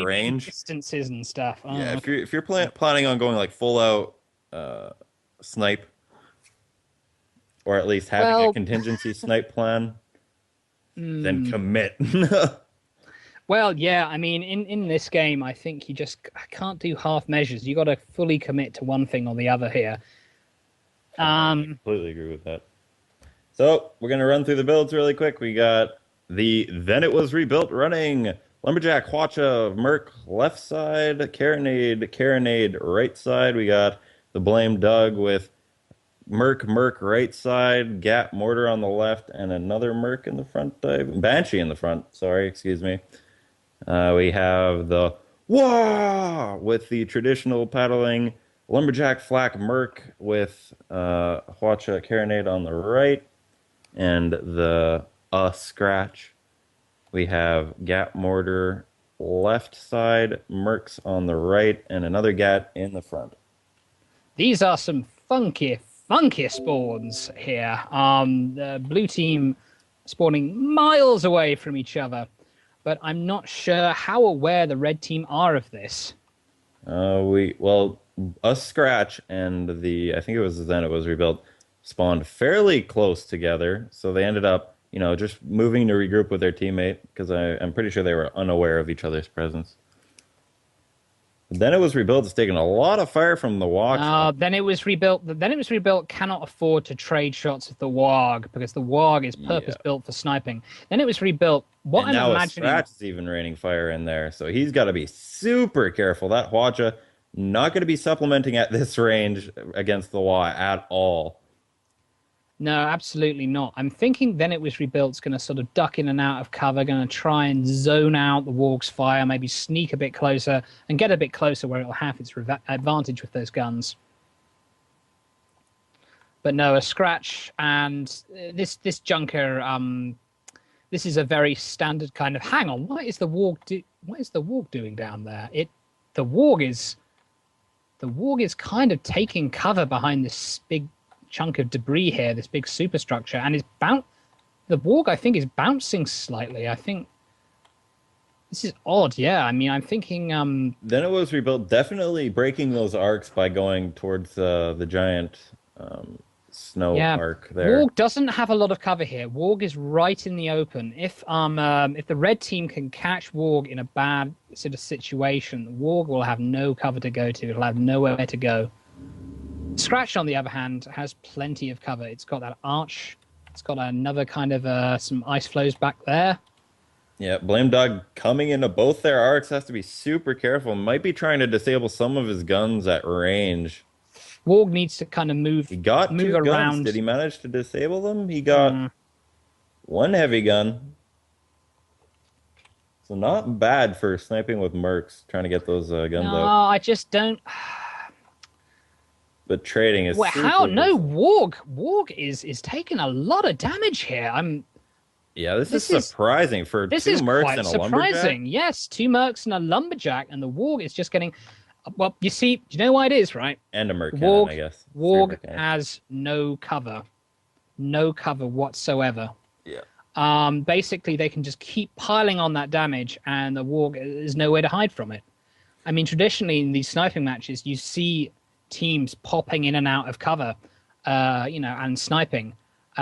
range. distances and stuff. Oh, Yeah, okay. if you're planning on going like full out snipe, or at least having a Well, contingency snipe plan, then hmm. commit. Well, yeah. I mean, in this game, I think you just can't do half measures. You got to fully commit to one thing or the other here. I Um, completely agree with that. So we're gonna run through the builds really quick. We got the Then It Was Rebuilt running Lumberjack Hwacha Merc left side, Carronade right side. We got the Blame Doug with Merc right side, Gap Mortar on the left, and another Merc in the front. Banshee in the front. Sorry, excuse me. We have the Wah with the traditional paddling Lumberjack Flak Merc with Hwacha Carronade on the right and the Scratch. We have Gap Mortar left side, Mercs on the right, and another Gat in the front. these are some funky spawns here. The blue team spawning miles away from each other, but I'm not sure how aware the red team are of this. Well, us Scratch and the I think it was Then It Was Rebuilt spawned fairly close together, so they ended up, just moving to regroup with their teammate because I'm pretty sure they were unaware of each other's presence. Then It Was Rebuilt is taking a lot of fire from the Watch. Then it was rebuilt. Then it was rebuilt. Cannot afford to trade shots with the Warg because the Warg is purpose Yeah. built for sniping. Then it was rebuilt. What And I'm now a imagining, Scratch is even raining fire in there, so he's got to be super careful. That Hwacha not going to be supplementing at this range against the Wa at all. no, absolutely not. I'm thinking then it was rebuilt's going to sort of duck in and out of cover, going to try and zone out the Warg's fire, maybe sneak a bit closer and get a bit closer where it'll have its advantage with those guns. But no, a Scratch and this Junker. This is a very standard kind of. Hang on, what is the Warg doing down there? The Warg is kind of taking cover behind this big chunk of debris here, this big superstructure, and the Warg, I think, is bouncing slightly. I think this is odd. Yeah, I mean, I'm thinking. Then It Was Rebuilt, definitely breaking those arcs by going towards the giant snow Yeah, arc there. Warg doesn't have a lot of cover here. Warg is right in the open. If the red team can catch Warg in a bad sort of situation, Warg will have no cover to go to. It'll have nowhere to go. Scratch, on the other hand, has plenty of cover. It's got that arch. It's got another kind of some ice flows back there. Yeah, Blame Dog coming into both their arcs has to be super careful. Might be trying to disable some of his guns at range. Warg needs to kind of He got move two guns. around. Did he manage to disable them? He got one heavy gun. So not bad for sniping with mercs, trying to get those guns No, out. I just don't. But trading is Well, super how? No, risky. Warg is taking a lot of damage here. Yeah, this is This is surprising for this two is mercs quite and a lumberjack. surprising. Yes, two mercs and a lumberjack, and the Warg is just getting. Well, you see, do you know why it is, right? And a merc cannon, I Warg guess. Three Warg merc cannons. has no cover whatsoever. Yeah. Basically, they can just keep piling on that damage, and the Warg is nowhere to hide from it. I mean, traditionally in these sniping matches, you see teams popping in and out of cover, and sniping,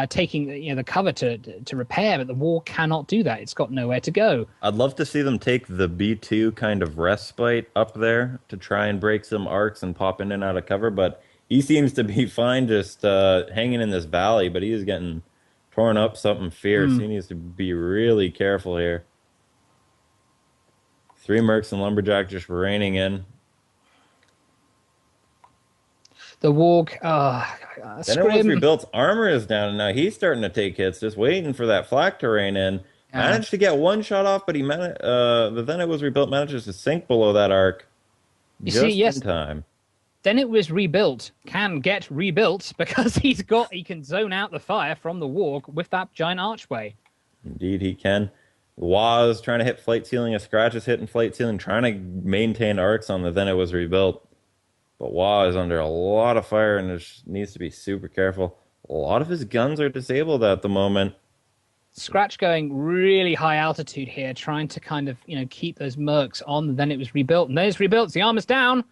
taking the cover to repair, but the Warg cannot do that. It's got nowhere to go. I'd love to see them take the B2 kind of respite up there to try and break some arcs and pop in and out of cover, but he seems to be fine just hanging in this valley, but he is getting torn up something fierce. He needs to be really careful here. Three mercs and lumberjack just raining in. The Warg, Then It Was Scrim. Rebuilt's armor is down, and now he's starting to take hits, just waiting for that flak to rain in. Yeah. Managed to get one shot off, but Then It Was Rebuilt manages to sink below that arc You just see, yes, in time. then it was rebuilt. Can get rebuilt because he can zone out the fire from the Warg with that giant archway. Indeed, he can. Waz trying to hit flight ceiling, a Scratch is hitting flight ceiling, trying to maintain arcs on the Then It Was Rebuilt. But Waz is under a lot of fire and just needs to be super careful. A lot of his guns are disabled at the moment. Scratch going really high altitude here, trying to kind of, keep those mercs on. Then it was rebuilt, and then it's rebuilt. The armor's down.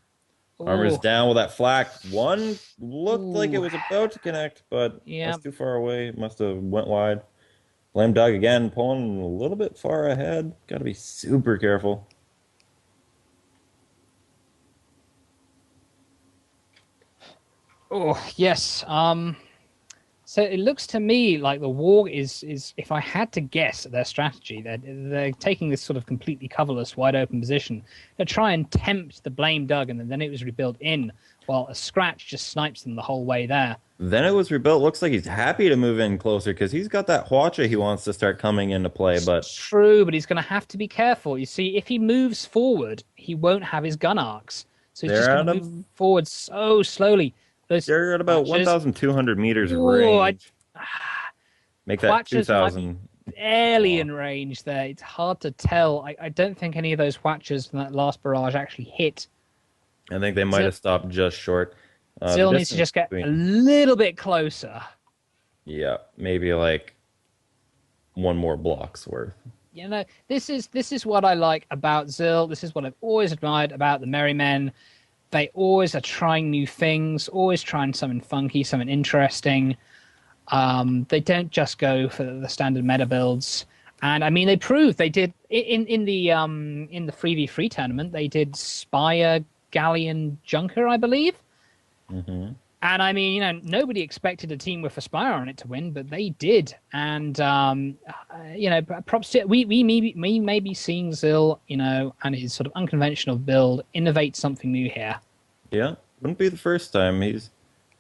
Armor's Ooh, down with that flak. One looked like it ooh, was about to connect, but yeah. that's too far away. Must have went wide. Blame Doug again, pulling a little bit far ahead. Got to be super careful. Oh, yes. So it looks to me like the Warg is if I had to guess at their strategy, they're taking this sort of completely coverless, wide open position to try and tempt the Blame Dug, and then it was rebuilt in, while a Scratch just snipes them the whole way there. Then it was rebuilt. Looks like he's happy to move in closer because he's got that Hwacha he wants to start coming into play. But It's true, but he's going to have to be careful. You see, if he moves forward, he won't have his gun arcs, so he's just they're going at to move forward so slowly. Those they're at about Watchers, 1,200 meters ooh, range. Make that Watchers might 2,000. be barely in range there. It's hard to tell. I don't think any of those Watchers from that last barrage actually hit. I think they might have stopped just short. Zill The needs to just get distance a little bit closer. yeah, maybe like one more block's worth. This is what I like about Zill. This is what I've always admired about the Merry Men. They always are trying new things, always trying something funky, something interesting. They don't just go for the standard meta builds. And I mean, they proved they did in the 3v3 tournament. They did Spire, Galleon, Junker, I believe. Mm-hmm. And I mean, nobody expected a team with a Spire on it to win, but they did. And props to we may be seeing Zill, and his sort of unconventional build innovate something new here. Yeah, wouldn't be the first time. Would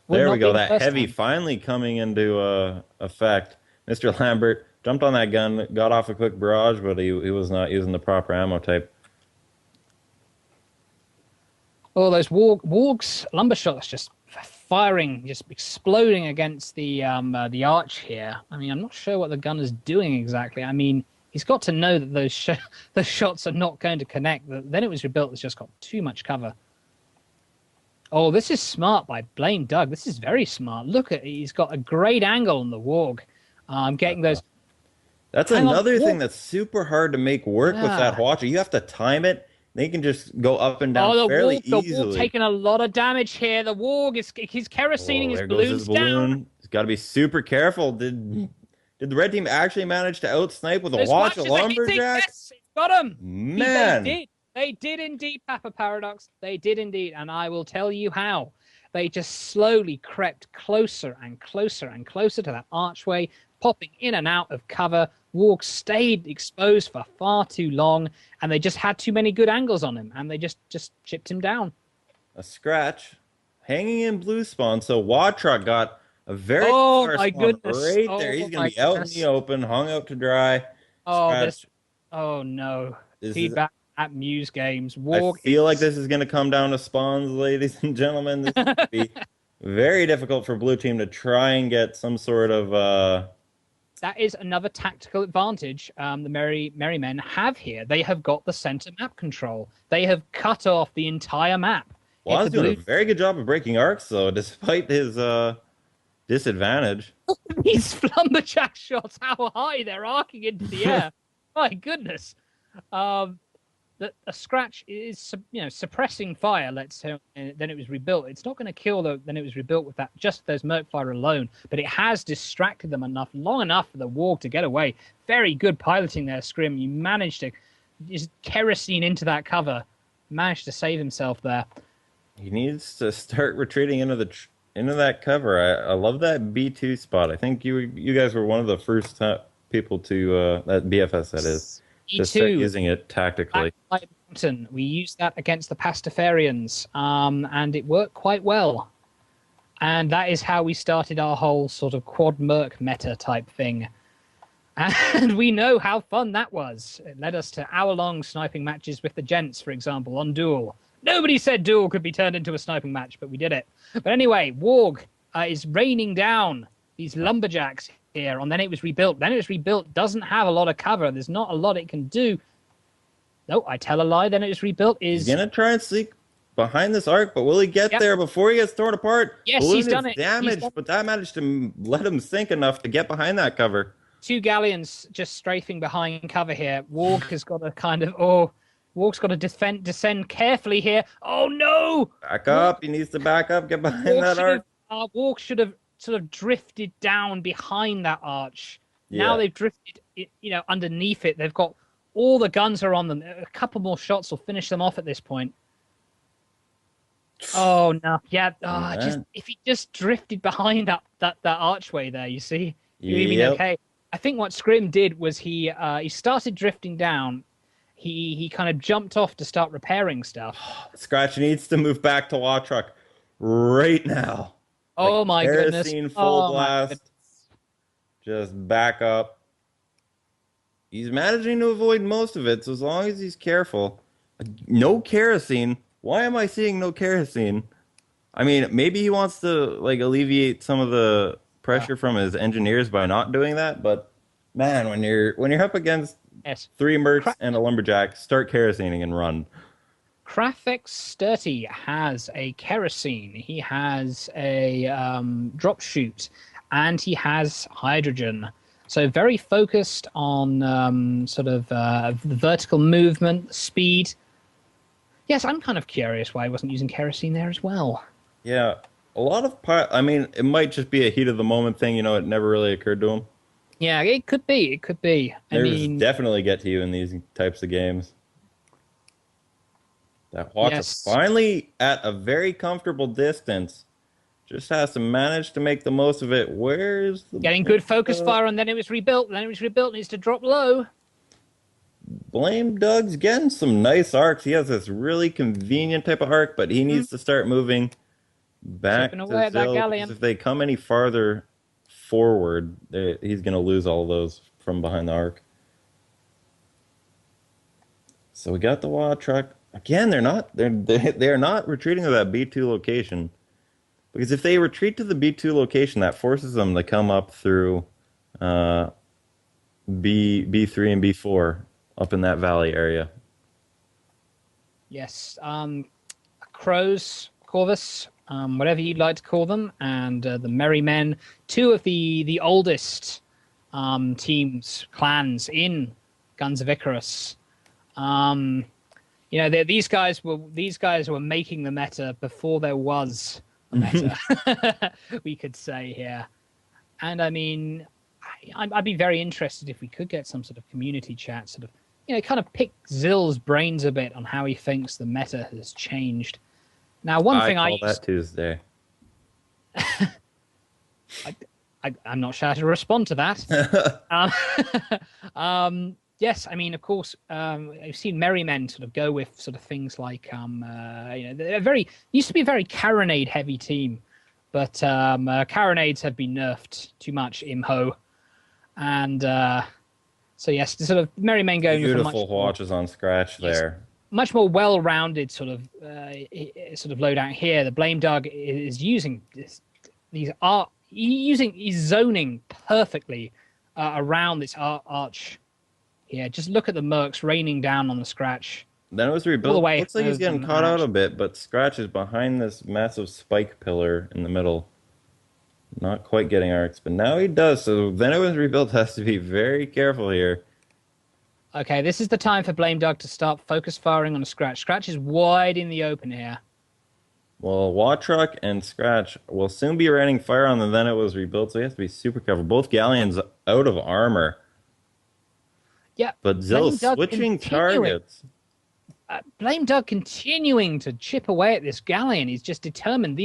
There not we be go. the That first heavy time. finally coming into effect. Mr. Lambert jumped on that gun, got off a quick barrage, but he was not using the proper ammo type. Oh, those wargs lumber shots just firing, just exploding against the arch here. I mean, I'm not sure what the gun is doing exactly. I mean, he's got to know that those shots are not going to connect. Then it was rebuilt. It's just got too much cover. Oh, this is smart by Blame Doug. This is very smart. Look at he's got a great angle on the warg. Getting those. That's Hang on, another thing warg. that's super hard to make work with that Yeah. Hwacha. You have to time it. They can just go up and down Oh, fairly the warg easily. taking a lot of damage here. The warg he's kerosining Oh, his there goes balloons his down. balloon. He's got to be super careful. Did the red team actually manage to outsnipe with a Those Hwacha watches are hitting. lumberjack? Yes, it's got him. Man, They did. They did indeed, Papa Paradox. They did indeed, and I will tell you how. They just slowly crept closer and closer and closer to that archway, popping in and out of cover. Warg stayed exposed for far too long, and they just had too many good angles on him, and they just chipped him down. a scratch hanging in blue spawn. So Wadrock got a very Oh far my spawn goodness! right Oh there. He's my gonna be out in goodness! the open, hung out to dry. Oh, Scratch. oh no! This is, Feedback at Muse Games. I Warg feel like is- this is gonna come down to spawns, ladies and gentlemen. This is gonna be very difficult for blue team to try and get some sort of that is another tactical advantage the Merry Men have here. They have got the center map control. They have cut off the entire map. Well, I If was the doing a blue- very good job of breaking arcs, though, despite his disadvantage. These lumberjack shots, how high they're arcing into the air. My goodness. A scratch is suppressing fire. Let's say, and then it was rebuilt. It's not going to kill then it was rebuilt with that just those merc fire alone, but it has distracted them long enough for the warg to get away. Very good piloting there, Scrim. You managed to just kerosene into that cover, managed to save himself there. He needs to start retreating into that cover. I love that B2 spot. I think you guys were one of the first people to that BFS that is to start E2. using it tactically. Black Mountain. We used that against the Pastafarians, and it worked quite well. And that is how we started our whole sort of quad merc meta type thing. And we know how fun that was. It led us to hour-long sniping matches with the gents, for example, on Duel. Nobody said Duel could be turned into a sniping match, but we did it. But anyway, Warg is raining down these lumberjacks here, and then it was rebuilt. Then it was rebuilt. Doesn't have a lot of cover. There's not a lot it can do. No, I tell a lie. Then it was rebuilt. He's gonna try and sneak behind this arc, but will he get there before he gets torn apart? Yes, Balloon he's done is it. damaged, but that managed to let him sink enough to get behind that cover. two galleons just strafing behind cover here. Warg has got to Warg's got to descend carefully here. Oh no! Back Warg, up. He needs to back up. Get behind Warg that should have arc. Warg should have sort of drifted down behind that arch. Now Yeah. they've drifted, underneath it. They've got all the guns are on them. A couple more shots will finish them off at this point. Oh no! Yeah, just Man. if he just drifted behind that archway there, you see, you'd have been Yep. okay. I think what Scrim did was he started drifting down. He kind of jumped off to start repairing stuff. Scratch needs to move back to Watruck right now. Like Oh my goodness! kerosene full Oh my goodness. blast. Just back up. He's managing to avoid most of it, so as long as he's careful. No kerosene. Why am I seeing no kerosene? I mean, maybe he wants to like alleviate some of the pressure from his engineers by not doing that, but man, when you're up against Yes. three mercs Cra- and a lumberjack, start kerosening and run. Krafex Sturty has a kerosene. He has a drop chute, and he has hydrogen. So very focused on sort of the vertical movement, speed. Yes, I'm kind of curious why he wasn't using kerosene there as well. Yeah, a lot of I mean, it might just be a heat of the moment thing. It never really occurred to him. Yeah, it could be. It could be. I Nerves mean, definitely get to you in these types of games. That Watch is yes. finally at a very comfortable distance. Just has to manage to make the most of it. Where's the Getting good focus fire, and then it was rebuilt. Then it was rebuilt. Needs to drop low. Blame Doug's getting some nice arcs. He has this really convenient type of arc, but he needs to start moving back Chipping to away at that Zill, galleon. because if they come any farther forward, he's going to lose all those from behind the arc. So we got the Wild Truck. Again, they're not retreating to that B2 location. Because if they retreat to the B2 location, that forces them to come up through B3 and B4 up in that valley area. Yes. Crows, Corvus, whatever you'd like to call them, and the Merry Men, two of the oldest clans in Guns of Icarus. These guys were making the meta before there was a meta, we could say here. And I mean, I'd be very interested if we could get some sort of community chat, sort of, kind of pick Zill's brains a bit on how he thinks the meta has changed. Now, one thing I call that Tuesday. I'm not sure how to respond to that. Yes, I mean, of course, I've seen Merry Men sort of go with sort of things like, they're used to be a very carronade heavy team, but carronades have been nerfed too much, imho, and so yes, the sort of Merry Men going with beautiful watches on Scratch there. Much more well-rounded sort of loadout here. The Blame Doug is using he's zoning perfectly around this arch. Yeah, just look at the mercs raining down on the Scratch. Then it was rebuilt. Looks like he's getting caught out a bit, but Scratch is behind this massive spike pillar in the middle. Not quite getting arcs, but now he does. So then it was rebuilt. Has to be very careful here. Okay, this is the time for Blame Doug to start focus firing on the Scratch. Scratch is wide in the open here. Well, Watruck and Scratch will soon be raining fire on them. Then it was rebuilt, so he has to be super careful. Both galleons out of armor. Yeah, but Zill's switching targets. Blame Doug continuing to chip away at this galleon. He's just determined.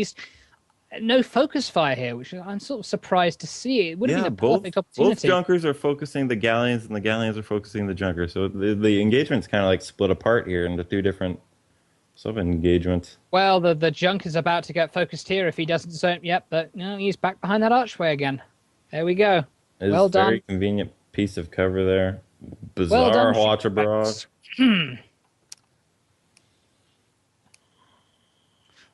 No focus fire here, which I'm sort of surprised to see. It would have been a perfect opportunity. Both junkers are focusing the galleons, and the galleons are focusing the junkers. So the engagement's kind of like split apart here into two different sort of engagements. Well, the junk is about to get focused here if he doesn't zone. Yep, but no, he's back behind that archway again. There we go. Well done. Very convenient piece of cover there. Bizarre watch abroad.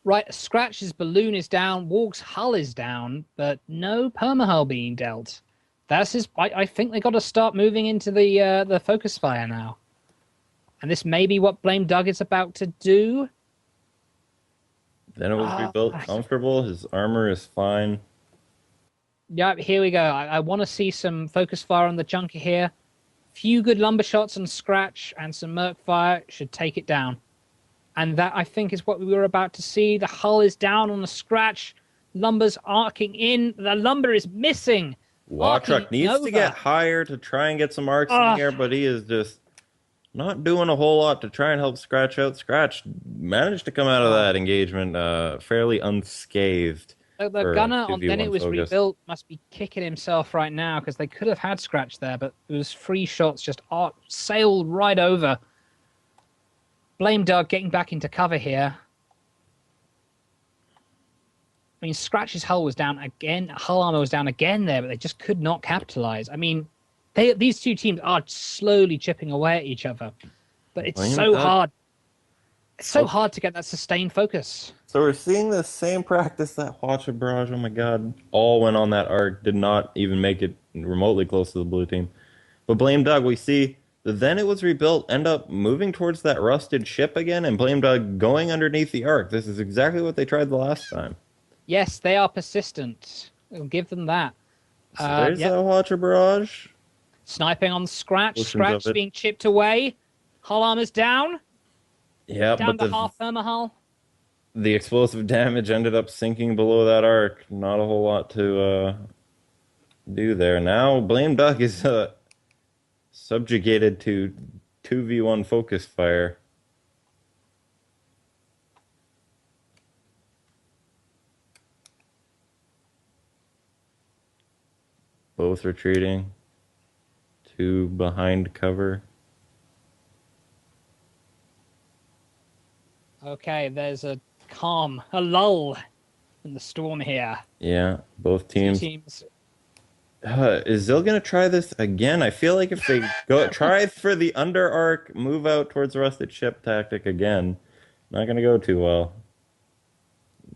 Right, Scratch's balloon is down, Warg's hull is down, but no permahull being dealt. That's his. I think they got to start moving into the focus fire now, and this may be what Blame Doug is about to do. Then it was rebuilt comfortable. His armor is fine. Yeah, here we go. I want to see some focus fire on the junker here. Few good lumber shots and Scratch and some Merc fire should take it down. And that, I think, is what we were about to see. The hull is down on the Scratch. Lumber's arcing in. The lumber is missing. Arcing Wachuk needs to get over. higher to try and get some arcs in Ah, here, but he is just not doing a whole lot to try and help Scratch out. Scratch managed to come out of ah. that engagement fairly unscathed The for a gunner on Then It 2v1 Was focus. Rebuilt must be kicking himself right now because they could have had Scratch there, but it was free shots just sailed right over. Blame Doug getting back into cover here. I mean, Scratch's hull was down again. Hull armor was down again there, but they just could not capitalize. I mean, these two teams are slowly chipping away at each other, but it's so hard. It's so hard to get that sustained focus. So we're seeing the same practice that Hwacha Barrage, oh my god, all went on that arc, did not even make it remotely close to the blue team. But Blame Doug, we see Then It Was Rebuilt end up moving towards that rusted ship again, and Blame Doug going underneath the arc. This is exactly what they tried the last time. Yes, they are persistent. We'll give them that. So there's that Hwacha Barrage. Sniping on Scratch. Portions Scratch of it. being chipped away. Hull armor's down. Yeah, Down but to half thermal hull. the explosive damage ended up sinking below that arc. Not a whole lot to do there. Now Blame Doug is subjugated to 2v1 focus fire. Both retreating. Two behind cover. Okay, there's a calm, a lull in the storm here. Yeah, both Two teams. teams. Is Zill gonna try this again? I feel like if they go try for the under arc, move out towards rusted ship tactic again, not gonna go too well.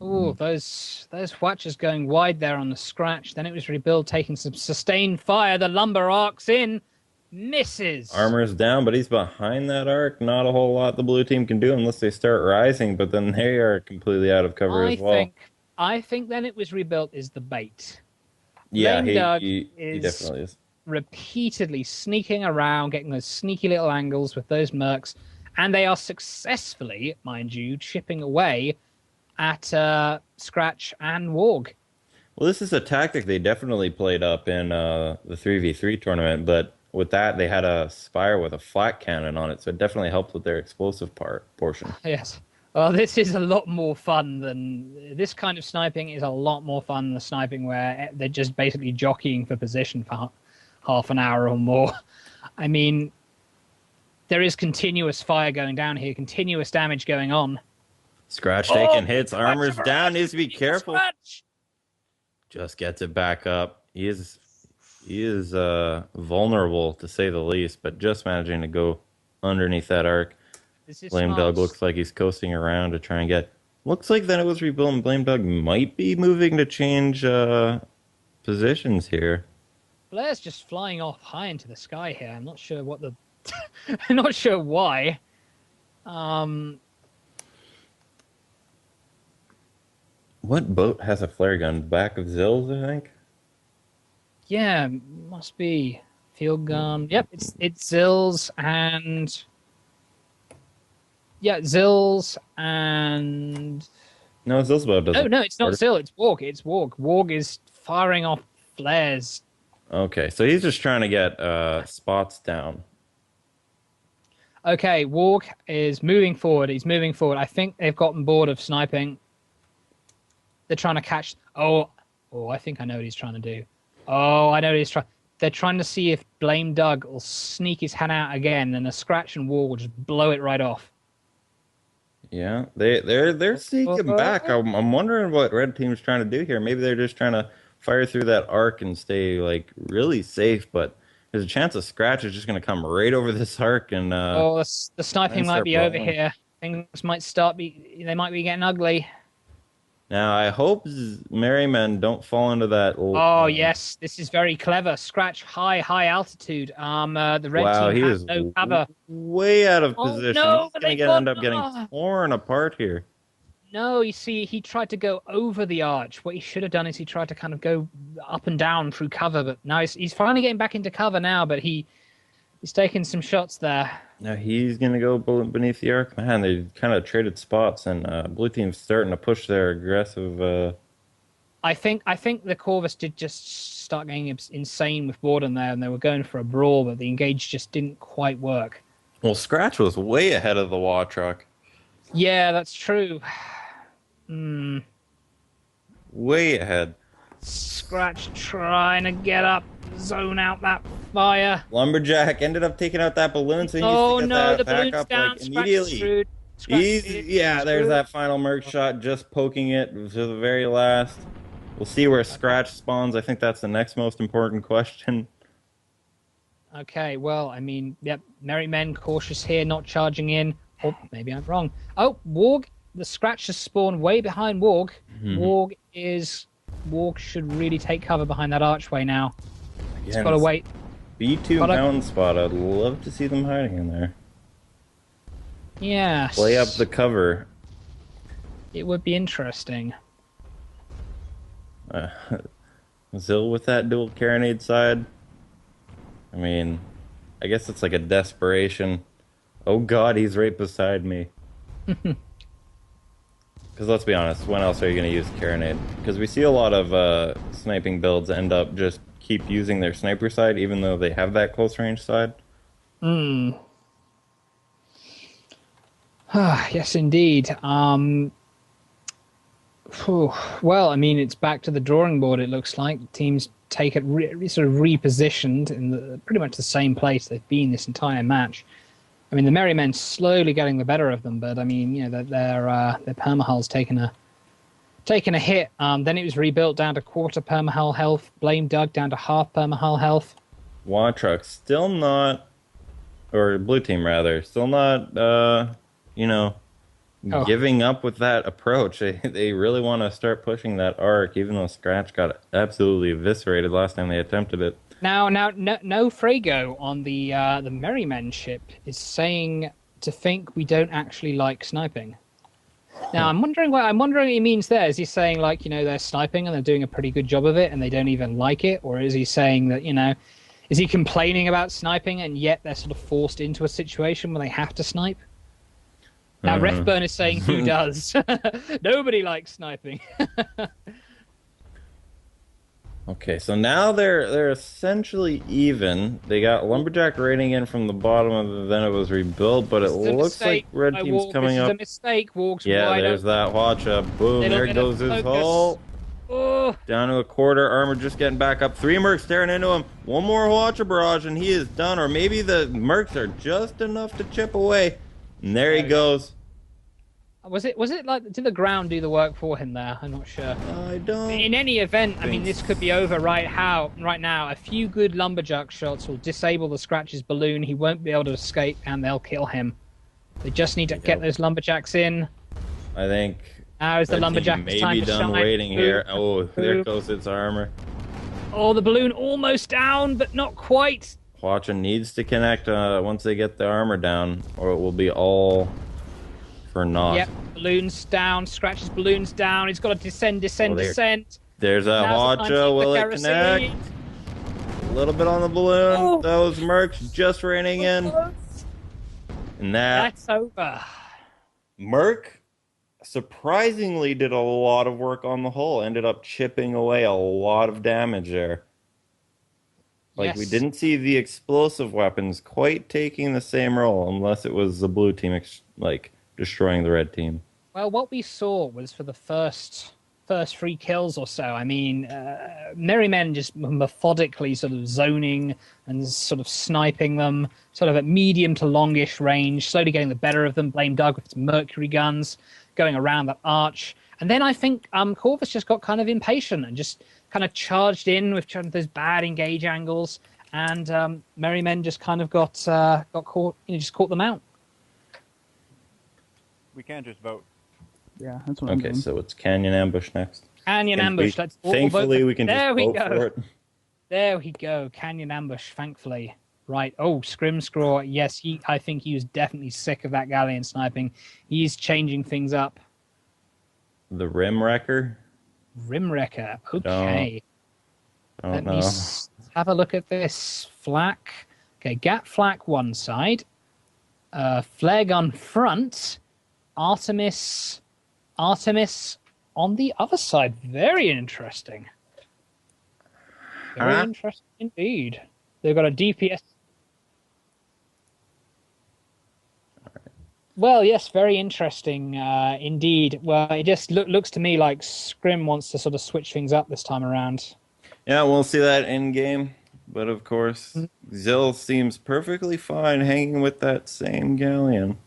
Oh, those watchers going wide there on the Scratch. Then It Was Rebuilt, taking some sustained fire. The lumber arcs in, misses. Armor's down, but he's behind that arc. Not a whole lot the blue team can do unless they start rising, but then they are completely out of cover as well. I think Then It Was Rebuilt is the bait. Yeah, Blame Doug he is definitely is. repeatedly sneaking around, getting those sneaky little angles with those mercs, and they are successfully, mind you, chipping away at Scratch and Warg. Well, this is a tactic they definitely played up in the 3v3 tournament, but with that, they had a Spire with a flat cannon on it, so it definitely helped with their explosive portion. Yes. Well, this is a lot more fun than this kind of sniping is a lot more fun than the sniping where they're just basically jockeying for position for half an hour or more. I mean, there is continuous fire going down here, continuous damage going on. Scratch taking hits, Scratch armor's of down, needs to be careful. Scratch! Just gets it back up. He is vulnerable to say the least, but just managing to go underneath that arc. Blame Doug looks like he's coasting around to try and get. Looks like Then It Was Rebuilt, and Blame Doug might be moving to change positions here. Blair's just flying off high into the sky here. I'm not sure what the. I'm not sure why. What boat has a flare gun? Back of Zill's, I think. Yeah, must be field gun. Yep, it's Zill's and. Yeah, Zill's and. No, Zill's boat doesn't. No, it's not Zill. It's Warg. It's Warg. Warg is firing off flares. Okay, so he's just trying to get spots down. Okay, Warg is moving forward. He's moving forward. I think they've gotten bored of sniping. They're trying to catch. Oh, I think I know what he's trying to do. Oh, I know what he's trying. They're trying to see if Blame Doug will sneak his hand out again, and a Scratch and Warg will just blow it right off. Yeah, they're sneaking back. I'm wondering what red team's trying to do here. Maybe they're just trying to fire through that arc and stay like really safe. But there's a chance a Scratch is just going to come right over this arc and. The sniping might be over here. Things might they might be getting ugly. Now I hope Merrymen don't fall into that. Oh yes, this is very clever. Scratch high altitude. The red team has no cover. Way out of position. No, He's going to end up getting torn apart here. No, you see, he tried to go over the arch. What he should have done is he tried to kind of go up and down through cover, but now he's finally getting back into cover now, but he's taking some shots there. Now he's going to go beneath the arc. Man, they kind of traded spots, and blue team's starting to push their aggressive. I think the Corvus did just start getting insane with Borden there, and they were going for a brawl, but the engage just didn't quite work. Well, Scratch was way ahead of the Wa truck. Yeah, that's true. Way ahead. Scratch trying to get up, zone out that fire. Lumberjack ended up taking out that balloon, so he Oh needs to get no, that the back balloon's up down. like Scratch immediately. screwed. Yeah, there's that final Merc shot, just poking it to the very last. We'll see where Scratch spawns. I think that's the next most important question. Okay, well, I mean, yep, Merry Men cautious here, not charging in. Oh, maybe I'm wrong. Oh, Warg, the Scratch has spawned way behind Warg. Warg should really take cover behind that archway now. He's got to wait. B2 mountain spot. I'd love to see them hiding in there. Yeah. Play up the cover. It would be interesting. Zill with that dual carronade side. I mean, I guess it's like a desperation. Oh god, he's right beside me. Because let's be honest, when else are you going to use carronade? Because we see a lot of sniping builds end up just keep using their sniper side, even though they have that close range side. Yes, indeed. Well, I mean, it's back to the drawing board, it looks like. Teams take it sort of repositioned in pretty much the same place they've been this entire match. I mean, the Merry Men slowly getting the better of them, but I mean, you know, their permahull's taken a hit. Then it was rebuilt down to quarter permahull health. Blame Doug down to half permahull health. Watruck still not, or blue team rather, still not, giving up with that approach. They really want to start pushing that arc, even though Scratch got absolutely eviscerated last time they attempted it. Now, no Frago on the Merry Men ship is saying to think we don't actually like sniping. Now, I'm wondering what he means there. Is he saying, like, you know, they're sniping and they're doing a pretty good job of it and they don't even like it? Or is he saying that, you know, is he complaining about sniping and yet they're sort of forced into a situation where they have to snipe? Now, Refburn is saying, who does? Nobody likes sniping. Okay, so now they're essentially even. They got Lumberjack raiding in from the bottom of the then it was rebuilt, but it looks like red team's coming up. This is a mistake. Warg's yeah, wide there's that watch up. Boom, there goes his hull. Oh. Down to a quarter. Armor just getting back up. 3 mercs staring into him. One more Watcher barrage and he is done. Or maybe the mercs are just enough to chip away. And there he goes. Was it like, did the ground do the work for him there? I'm not sure. I don't. In any event, I mean, this could be over right now. A few good lumberjack shots will disable the Scratch's balloon. He won't be able to escape, and they'll kill him. They just need to get those lumberjacks in. I think. Now is the lumberjack maybe done waiting here. Oh, there goes its armor. Oh, the balloon almost down, but not quite. Watcher needs to connect once they get the armor down, or it will be all for naught. Yep, balloons down. Scratch's balloons down. He's got to descend. There's a Watcher. Will it connect? A little bit on the balloon. Oh. Those mercs just raining in. And that's over. Merc surprisingly did a lot of work on the hull. Ended up chipping away a lot of damage there. Like, we didn't see the explosive weapons quite taking the same role, unless it was the blue team, destroying the red team. Well, what we saw was for the first 3 kills or so. I mean, Merry Men just methodically sort of zoning and sort of sniping them, sort of at medium to longish range, slowly getting the better of them. Blame Doug with his mercury guns, going around that arch. And then I think Corvus just got kind of impatient and just kind of charged in with those bad engage angles. And Merry Men just kind of got caught, just caught them out. We can't just vote. Yeah, that's what I'm doing. Okay, so it's Canyon Ambush next. Canyon Ambush. Thankfully, we can just vote for it. There we go. Canyon Ambush, thankfully. Right. Oh, Scrimscraw. Yes, I think he was definitely sick of that galleon sniping. He's changing things up. the Rim Wrecker. Rimwrecker. Don't, Okay. don't Let me know. have a look at this. Flak. Okay, Gat Flak one side. Flare gun front. Artemis. Artemis on the other side. Very interesting. Very Huh? interesting indeed. They've got a DPS. Well, yes, very interesting indeed. Well, it just looks to me like Scrim wants to sort of switch things up this time around. Yeah, we'll see that in game. But of course, Zill seems perfectly fine hanging with that same galleon.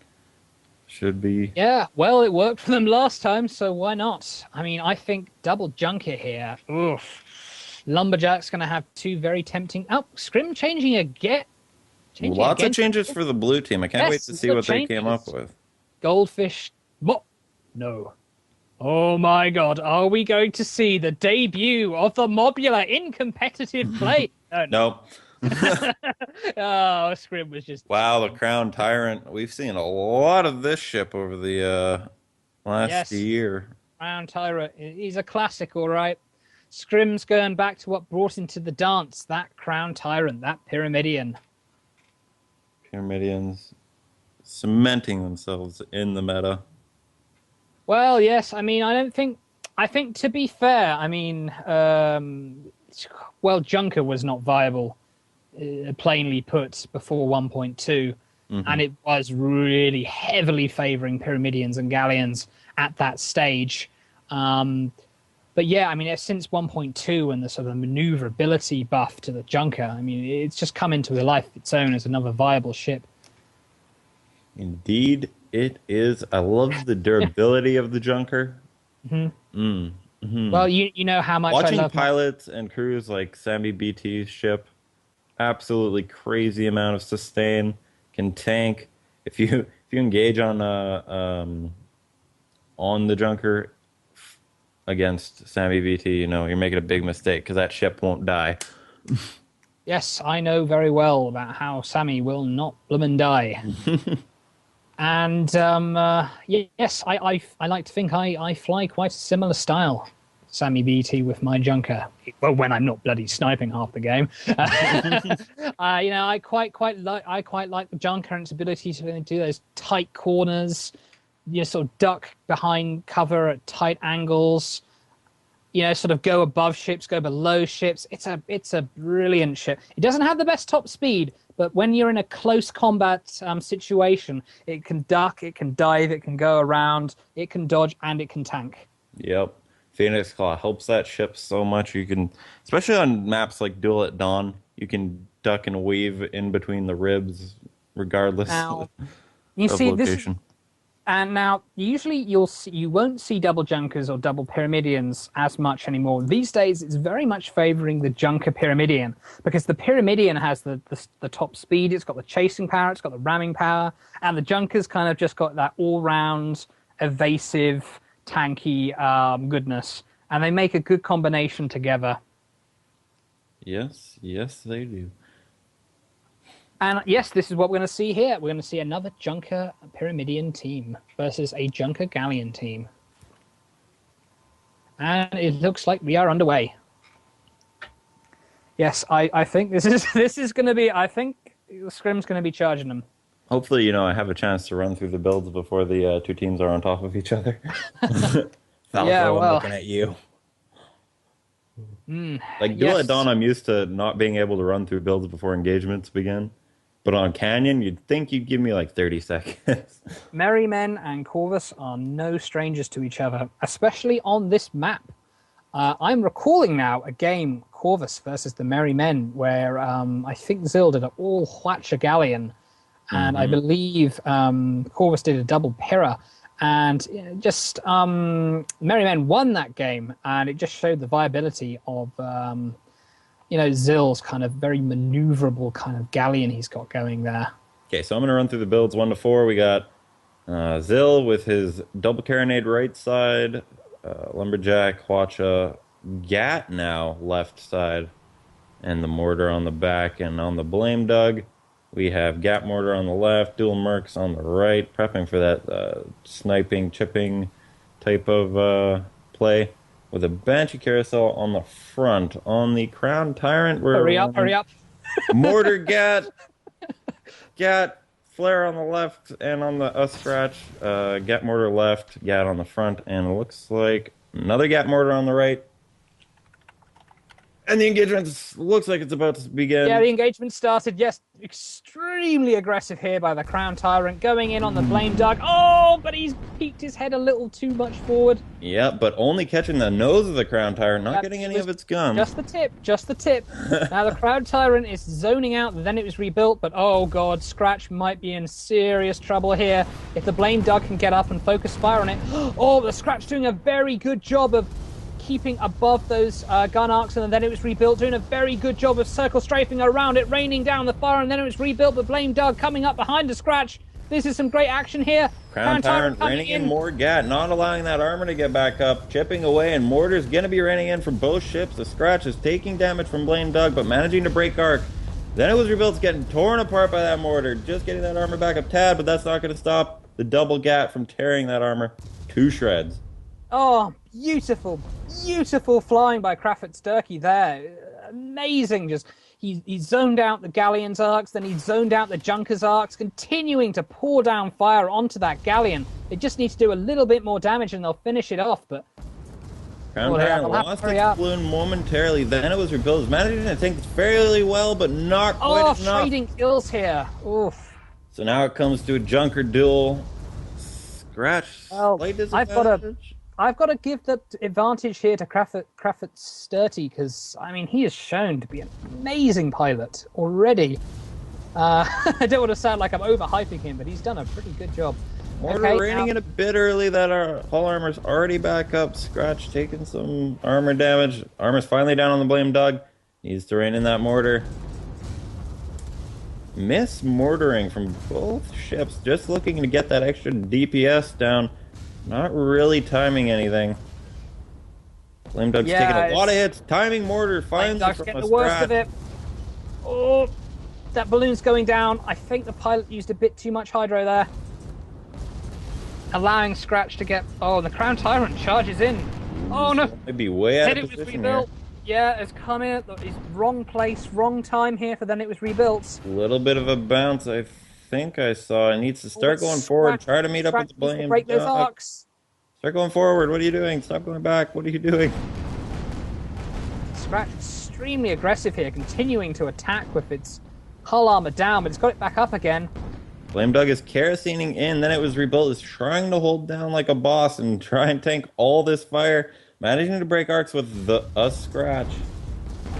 Should be. Yeah, well, it worked for them last time, so why not? I mean, I think double junket here. Oof. Lumberjack's going to have two very tempting. Oh, Scrim changing Lots of again. changes for the blue team. I can't wait Yes, to see lot what of they came up changes. with. Goldfish. What? No. Oh my God! Are we going to see the debut of the Mobula in competitive play? No, no. Nope. Oh, Scrim was just Wow, the Crown Tyrant. We've seen a lot of this ship over the last yes. year. Crown Tyrant. He's a classic, all right. Scrim's going back to what brought him to the dance. That Crown Tyrant, that Pyramidian. Pyramidians cementing themselves in the meta. Well, yes. I mean, I think to be fair, I mean, well, Junker was not viable, plainly put, before 1.2, and it was really heavily favoring Pyramidians and Galleons at that stage. But yeah, I mean, since 1.2 and the sort of maneuverability buff to the Junker, I mean, it's just come into a life of its own as another viable ship. Indeed, it is. I love the durability of the Junker. Well, you know how much I Watching love pilots and crews like Sammy BT's ship, absolutely crazy amount of sustain, can tank. If you engage on the Junker against Sammy BT, you know you're making a big mistake because that ship won't die. Yes, I know very well about how Sammy will not bloomin' die. And yes, I like to think I fly quite a similar style, Sammy BT with my Junker. Well, when I'm not bloody sniping half the game, you know, I quite like the Junker and its ability to do those tight corners, you know, sort of duck behind cover at tight angles. You know, sort of go above ships, go below ships. It's a brilliant ship. It doesn't have the best top speed, but when you're in a close combat situation, it can duck, it can dive, it can go around, it can dodge, and it can tank. Yep. Phoenix Claw helps that ship so much. You can, especially on maps like Duel at Dawn, you can duck and weave in between the ribs, regardless Now, of you see this. location. And now, usually you won't see double Junkers or double Pyramidians as much anymore. These days, it's very much favoring the Junker Pyramidian because the Pyramidian has the top speed, it's got the chasing power, it's got the ramming power, and the Junker's kind of just got that all-round, evasive, tanky goodness. And they make a good combination together. Yes, yes, they do. And yes, this is what we're going to see here. We're going to see another Junker Pyramidian team versus a Junker Galleon team. And it looks like we are underway. Yes, I think this is going to be, I think Scrim's going to be charging them. Hopefully, you know, I have a chance to run through the builds before the two teams are on top of each other. Yeah, I'm well. looking at you. Like Duel yes. at Dawn, I'm used to not being able to run through builds before engagements begin. But on Canyon, you'd think you'd give me like 30 seconds. Merry Men and Corvus are no strangers to each other, especially on this map. I'm recalling now a game, Corvus versus the Merry Men, where I think Zill did an all-Hwacha Galleon, and I believe Corvus did a double Pyrrha. And just Merry Men won that game, and it just showed the viability of you know, Zill's kind of very maneuverable kind of galleon he's got going there. Okay, so I'm going to run through the builds 1 to 4. We got Zill with his double carronade right side, Lumberjack, Hwacha, Gat now left side, and the mortar on the back. And on the Blame Dug, we have Gat mortar on the left, dual mercs on the right, prepping for that sniping, chipping type of play with a Banshee Carousel on the front. On the Crown Tyrant, we're Hurry up, hurry up. Mortar Gat, Flare on the left, and on the Scratch, Gat Mortar left, Gat on the front, and it looks like another Gat Mortar on the right. And the engagement looks like it's about to begin. Yeah, the engagement started. Yes, extremely aggressive here by the Crown Tyrant, going in on the Blame Dog. Oh, but he's peeked his head a little too much forward. Yeah, but only catching the nose of the Crown Tyrant, not getting any of its guns. Just the tip, just the tip. Now the Crown Tyrant is zoning out, then it was rebuilt, but oh god, Scratch might be in serious trouble here. If the Blame Dog can get up and focus fire on it. Oh, the Scratch doing a very good job of keeping above those gun arcs, and then it was rebuilt, doing a very good job of circle strafing around it, raining down the fire, and then it was rebuilt. The Blame Dog coming up behind the Scratch. This is some great action here. Crown Tyrant raining in more Gat, not allowing that armor to get back up, chipping away, and Mortar's going to be raining in from both ships. The Scratch is taking damage from Blame Dog, but managing to break arc. Then it was rebuilt, getting torn apart by that Mortar, just getting that armor back up tad, but that's not going to stop the double Gat from tearing that armor to shreds. Oh, beautiful, beautiful flying by Crawford Sturkey there. Amazing. Just he zoned out the Galleon's arcs, then he zoned out the Junker's arcs, continuing to pour down fire onto that Galleon. They just need to do a little bit more damage and they'll finish it off, but Crown Tyrant lost its balloon momentarily, then it was rebuilt. It's managing to tank fairly well, but not quite enough. Trading kills here. Oof. So now it comes to a Junker duel. Scratch, slight disadvantage. I've got to give the advantage here to Crawford Sturkey, because, I mean, he has shown to be an amazing pilot already. I don't want to sound like I'm overhyping him, but he's done a pretty good job. Mortar raining in a bit early, that our hull armor's already back up. Scratch taking some armor damage. Armor's finally down on the Blame Dog. Needs to rain in that Mortar. Mortaring from both ships, just looking to get that extra DPS down. Not really timing anything. Blame Dog's taking a lot of hits. Timing Mortar finds it from getting the the worst of it. Oh, that balloon's going down. I think the pilot used a bit too much hydro there. Allowing Scratch to get... Oh, the Crown Tyrant charges in. Oh, no. Maybe way out of position here. Yeah, it's come in. It's wrong place, wrong time here for then it was rebuilt. A little bit of a bounce, I think I saw. It needs to start going forward. Try to meet up with the Blame. Break those arcs. Start going forward. What are you doing? Stop going back. What are you doing? Scratch extremely aggressive here, continuing to attack with its hull armor down, but it's got it back up again. Blame Dog is kerosening in, then it was rebuilt. It's trying to hold down like a boss and try and tank all this fire, managing to break arcs with a Scratch.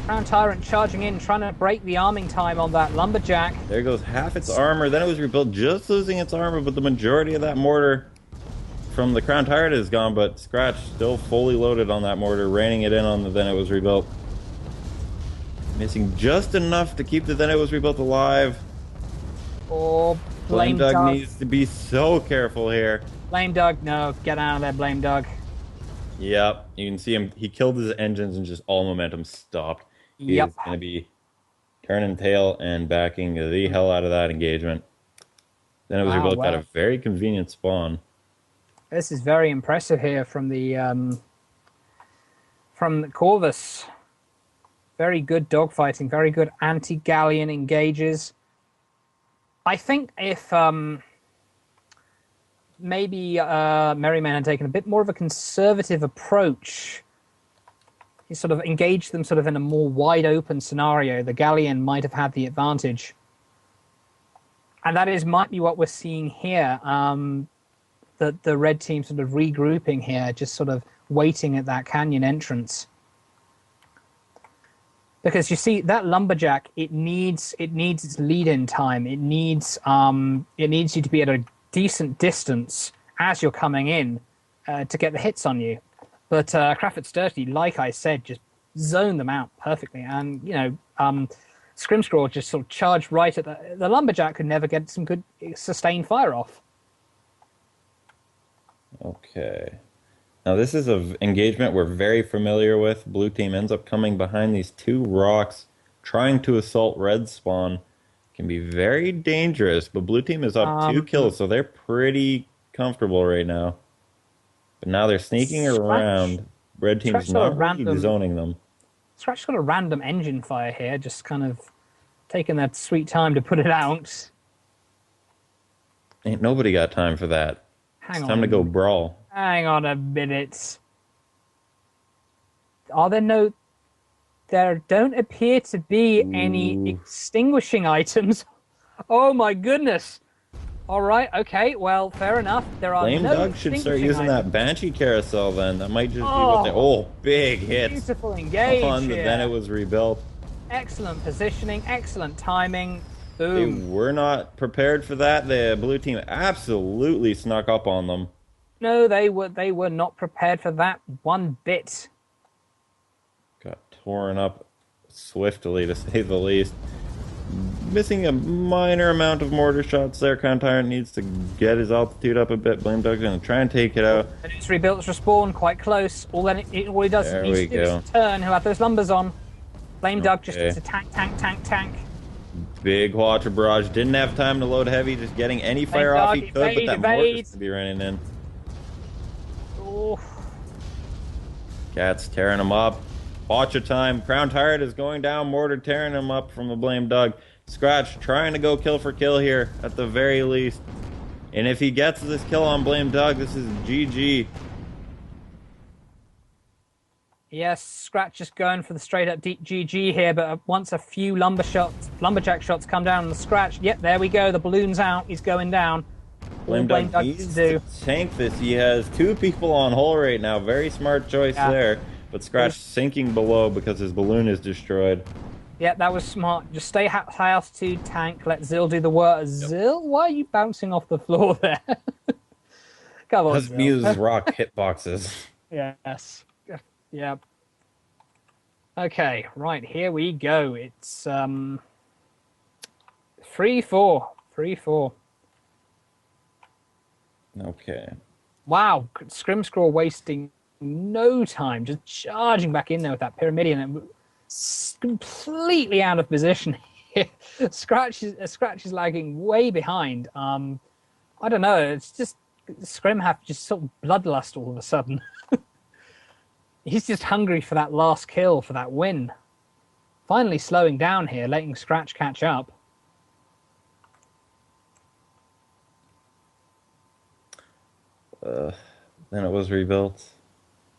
Crown Tyrant charging in, trying to break the arming time on that Lumberjack. There goes half its armor. Then it was rebuilt, just losing its armor, but the majority of that Mortar from the Crown Tyrant is gone, but Scratch still fully loaded on that Mortar, raining it in on the Then It Was Rebuilt. Missing just enough to keep the Then It Was Rebuilt alive. Oh, Blame Dog needs to be so careful here. Blame Dog, no, get out of there, Blame Dog. Yep, you can see him. He killed his engines and just all momentum stopped. He's going to be turning tail and backing the hell out of that engagement. Then it was rebuilt at a very convenient spawn. This is very impressive here from the Corvus. Very good dogfighting, very good anti-galleon engages. I think if maybe Merryman had taken a bit more of a conservative approach, he sort of engaged them sort of in a more wide open scenario, the galleon might have had the advantage. And that might be what we're seeing here. The red team sort of regrouping here, just sort of waiting at that canyon entrance. Because you see that Lumberjack, it needs its lead-in time. It needs you to be at a decent distance as you're coming in to get the hits on you. But Crawford Sturkey, like I said, just zoned them out perfectly. And Scrimscrawl just sort of charged right at the Lumberjack could never get some good sustained fire off. Okay. Now this is an engagement we're very familiar with. Blue team ends up coming behind these two rocks, trying to assault red spawn. Can be very dangerous, but blue team is up 2 kills, so they're pretty comfortable right now. But now they're sneaking around. Red team's Scratch got a not really random. zoning them. Scratch got a random engine fire here, just kind of taking that sweet time to put it out. Ain't nobody got time for that. Hang It's on time a to go minute. brawl. Hang on a minute. Are there no... There don't appear to be any Ooh. extinguishing items. Oh my goodness. All right, okay, well, fair enough. There are Flame no Doug should start extinguishing using items. that Banshee carousel then. That might just be what they... Oh, big hits Beautiful engage on the here. Then It Was Rebuilt. Excellent positioning, excellent timing. They Boom. were not prepared for that. The blue team absolutely snuck up on them. No, they were not prepared for that one bit. Got torn up swiftly, to say the least. Missing a minor amount of mortar shots there. Crown Tyrant needs to get his altitude up a bit. Blame Doug's going to try and take it out. And it's rebuilt, it's respawn, quite close. All he does There is we go. turn, who had those lumbers on. Blame Doug just Okay. needs to tank. Big Watcher Barrage. Didn't have time to load heavy. Just getting any fire off he Doug, could, but that mortar's evade. going to be running in. Oh, Cat's tearing him up. Watcher time. Crown Tyrant is going down. Mortar tearing him up from the Blame Doug. Scratch trying to go kill for kill here at the very least. And if he gets this kill on Blame Doug, this is GG. yes, Scratch is going for the straight up deep GG here, but once a few lumberjack shots come down on the Scratch, yep, there we go. The balloon's out. He's going down. Blame Doug needs to tank this. He has two people on hull right now. Very smart choice there. But Scratch sinking below because his balloon is destroyed. Yeah, that was smart. Just stay high altitude, tank, let Zill do the work. Zill, why are you bouncing off the floor there? Come on, Because Zill. he uses rock hitboxes. Yes. Yeah. Okay, right, here we go. It's 3-4. 3-4. Okay. Wow, Scrimscrawl wasting no time, just charging back in there with that Pyramidion and completely out of position here. Scratch is lagging way behind. I don't know, it's just Scrim have just sort of bloodlust all of a sudden. He's just hungry for that last kill, for that win. Finally slowing down here, letting Scratch catch up. Then it was rebuilt.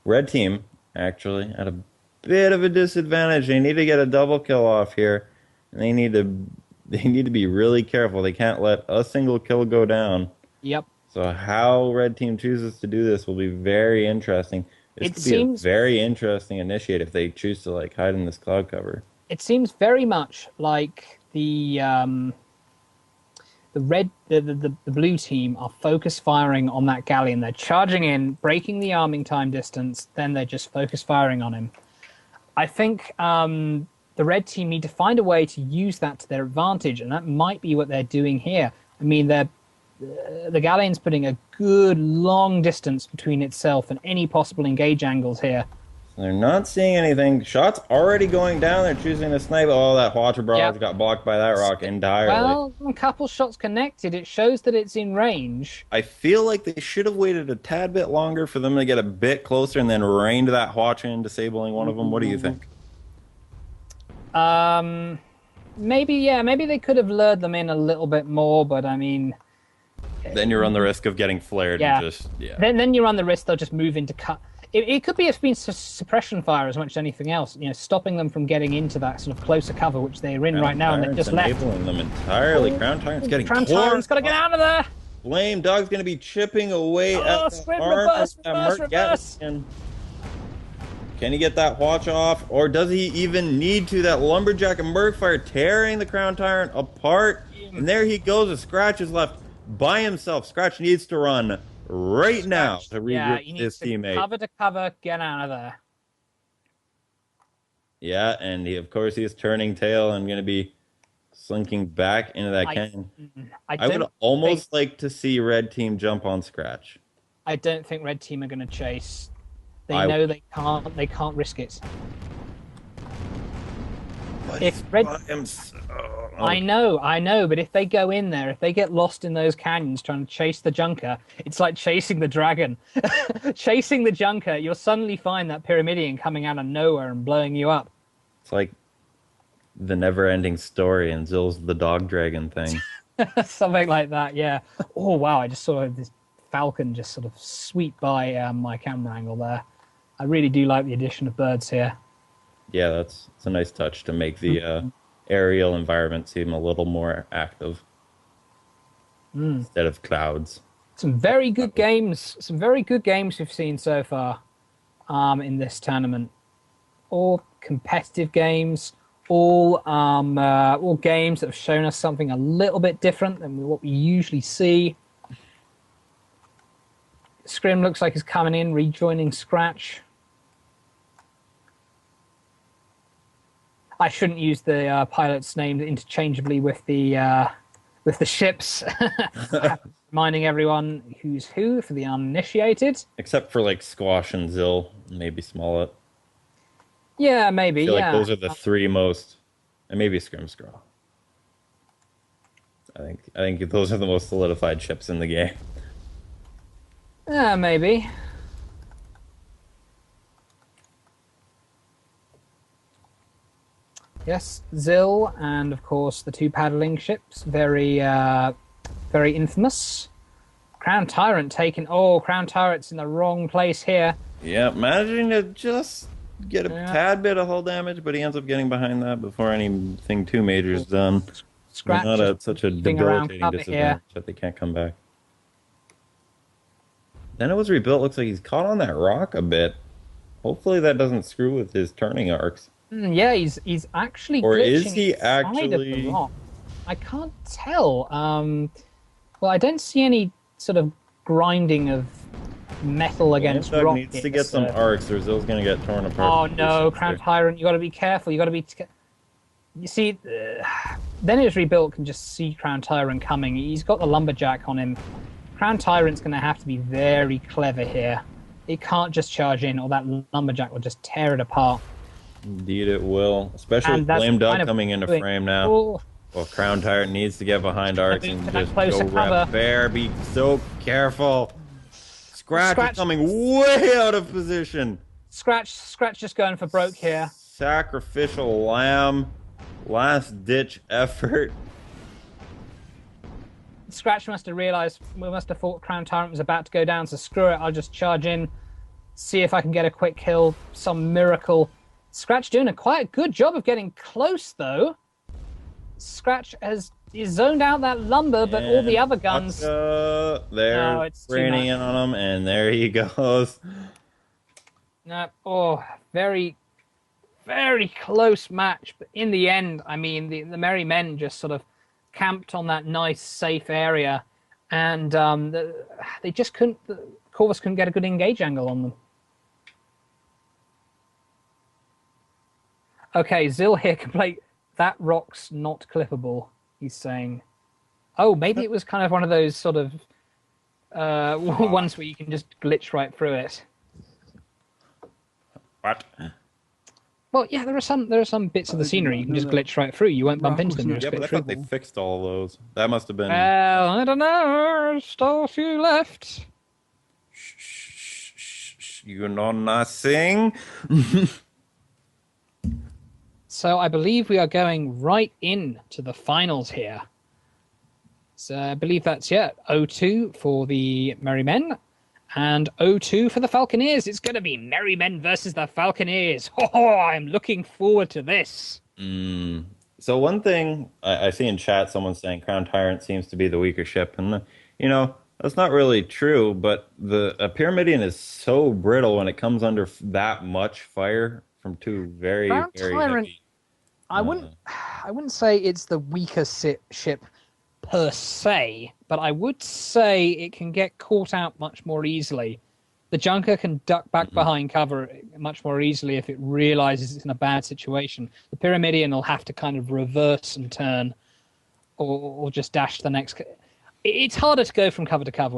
Red team, actually, at a bit of a disadvantage. They need to get a double kill off here. And they need to be really careful. They can't let a single kill go down. Yep. So how red team chooses to do this will be very interesting. This could be a very interesting initiate if they choose to like hide in this cloud cover. It seems very much like the blue team are focus firing on that galleon. They're charging in, breaking the arming time distance, then they're just focus firing on him. I think the red team need to find a way to use that to their advantage, and that might be what they're doing here. I mean, the galleon's putting a good long distance between itself and any possible engage angles here. They're not seeing anything. Shots already going down. They're choosing to snipe. Oh, that Watcher Barrage got blocked by that rock entirely. Well, a couple shots connected. It shows that it's in range. I feel like they should have waited a tad bit longer for them to get a bit closer and then rained that Watcher in, disabling one of them. What do you think? Maybe they could have lured them in a little bit more, but I mean... Then you run the risk of getting flared. Yeah. And just, yeah. Then you run the risk they'll just move into cut. It could be it's been suppression fire as much as anything else, you know, stopping them from getting into that sort of closer cover which they're in right now, and they've just left. Enabling them entirely. Crown Tyrant's getting Crown Tyrant's got to get out of there. Blame Dog's going to be chipping away at the arm. Reverse. Can he get that watch off, or does he even need to? That Lumberjack and Murkfire tearing the Crown Tyrant apart, and there he goes. A Scratch is left by himself. Scratch needs to run right now to regroup his teammate. Cover to cover, get out of there. Yeah, and of course he is turning tail and going to be slinking back into that canyon. I would almost like to see Red Team jump on Scratch. I don't think Red Team are going to chase. They know they can't. They can't risk it. if red, I know, but if they go in there, if they get lost in those canyons trying to chase the junker, it's like chasing the dragon. Chasing the junker, you'll suddenly find that Pyramidion coming out of nowhere and blowing you up. It's like the never-ending story and Zill's the dog dragon thing. Something like that, yeah. Oh, wow, I just saw this falcon just sort of sweep by my camera angle there. I really do like the addition of birds here. Yeah, it's a nice touch to make the aerial environment seem a little more active instead of clouds. Some very good games. Some very good games we've seen so far in this tournament. All competitive games. All games that have shown us something a little bit different than what we usually see. Scrim looks like he's coming in, rejoining Scratch. I shouldn't use the pilot's name interchangeably with the ships. Reminding everyone who's who for the uninitiated. Except for like Squash and Zill, maybe Smollett. Yeah, maybe. I feel like those are the three most, and maybe Scrimscraw. I think those are the most solidified ships in the game. Yeah, maybe. Yes, Zill, and of course the two paddling ships, very infamous. Crown Tyrant taken. Oh, Crown Tyrant's in the wrong place here. Yeah, managing to just get a tad bit of hull damage, but he ends up getting behind that before anything too major is done. Scratch not at such a debilitating disadvantage that they can't come back. Then it was rebuilt. Looks like he's caught on that rock a bit. Hopefully that doesn't screw with his turning arcs. Yeah, he's actually. Or is he actually? I can't tell. Well, I don't see any sort of grinding of metal against rock. Needs to get some arcs, or Zill's going to get torn apart. Oh no, Crown Tyrant! You got to be careful. You got to be. You see, then his rebuilt can just see Crown Tyrant coming. He's got the lumberjack on him. Crown Tyrant's going to have to be very clever here. It can't just charge in, or that lumberjack will just tear it apart. Indeed, it will. Especially with Flame Dog coming into frame now. Oh. Well, Crown Tyrant needs to get behind arcs and just go cover. bear. Be so careful. Scratch is coming way out of position. Scratch just going for broke here. Sacrificial lamb. Last ditch effort. Scratch must have realised, we must have thought Crown Tyrant was about to go down, so screw it, I'll just charge in, see if I can get a quick kill, some miracle. Scratch doing quite a good job of getting close, though. Scratch is zoned out that lumber, but all the other guns... They're raining in on him, and there he goes. Oh, very, very close match. But in the end, I mean, the Merry Men just sort of camped on that nice, safe area, and they just couldn't... Corvus couldn't get a good engage angle on them. Okay, Zill here can play... That rock's not clippable, he's saying. Oh, maybe it was kind of one of those sort of ones where you can just glitch right through it. What? Well, yeah, there are some bits of the scenery you can just glitch right through. You won't bump into them. Yeah, but I thought they fixed all of those. That must have been... Well, I don't know. There's still a few left. Shh. You know nothing. So I believe we are going right into the finals here. So I believe that's, 0-2 for the Merry Men and 0-2 for the Falconeers. It's going to be Merry Men versus the Falconeers. Oh, I'm looking forward to this. So one thing I see in chat, someone saying Crown Tyrant seems to be the weaker ship. And, that's not really true, but the Pyramidion is so brittle when it comes under that much fire from two very, very heavy... I wouldn't say it's the weaker ship per se, but I would say it can get caught out much more easily. The junker can duck back behind cover much more easily if it realizes it's in a bad situation. The Pyramidion will have to kind of reverse and turn or just dash to the next. It's harder to go from cover to cover